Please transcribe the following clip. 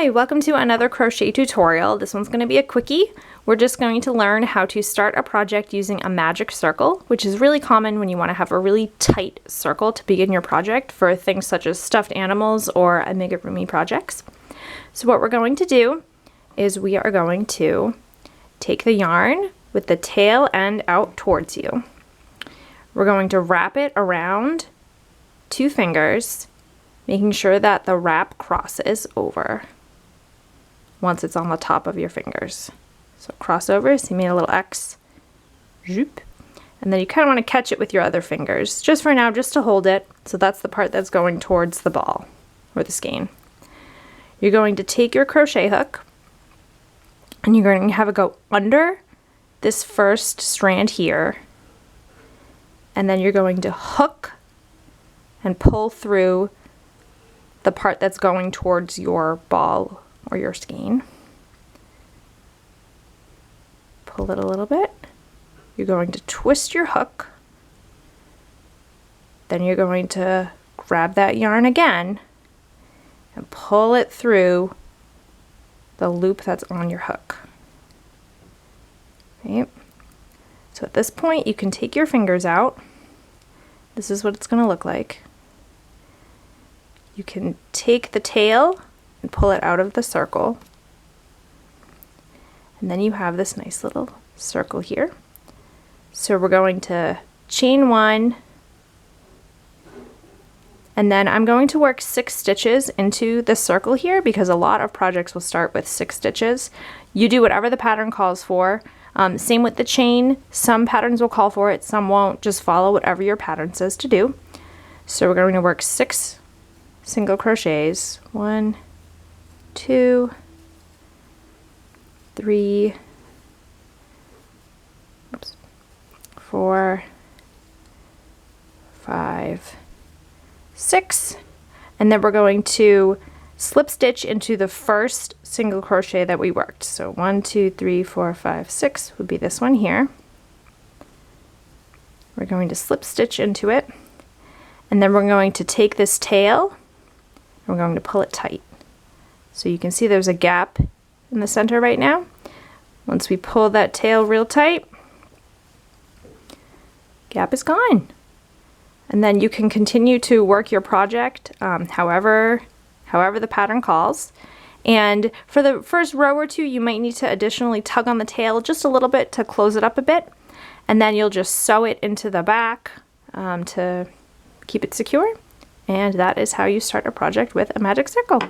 Hi, welcome to another crochet tutorial. This one's going to be a quickie. We're just going to learn how to start a project using a magic circle, which is really common when you want to have a really tight circle to begin your project for things such as stuffed animals or amigurumi projects. So what we're going to do is we are going to take the yarn with the tail end out towards you. We're going to wrap it around 2 fingers, making sure that the wrap crosses over once it's on the top of your fingers. So cross over, so you made a little X, zoop, and then you kind of want to catch it with your other fingers, just for now, just to hold it. So that's the part that's going towards the ball, or the skein. You're going to take your crochet hook, and you're going to have it go under this first strand here, and then you're going to hook and pull through the part that's going towards your ball or your skein. Pull it a little bit. You're going to twist your hook. Then you're going to grab that yarn again and pull it through the loop that's on your hook. Right? So at this point, you can take your fingers out. This is what it's going to look like. You can take the tail and pull it out of the circle. And then you have this nice little circle here. So we're going to chain 1, and then I'm going to work 6 stitches into the circle here because a lot of projects will start with 6 stitches. You do whatever the pattern calls for. Same with the chain. Some patterns will call for it, some won't. Just follow whatever your pattern says to do. So we're going to work 6 single crochets. 1, 2, 3, 4, 5, 6, and then we're going to slip stitch into the first single crochet that we worked. So 1, 2, 3, 4, 5, 6 would be this one here. We're going to slip stitch into it, and then we're going to take this tail and we're going to pull it tight. So you can see there's a gap in the center right now. Once we pull that tail real tight, gap is gone. And then you can continue to work your project however the pattern calls. And for the first row or 2, you might need to additionally tug on the tail just a little bit to close it up a bit. And then you'll just sew it into the back to keep it secure. And that is how you start a project with a magic circle.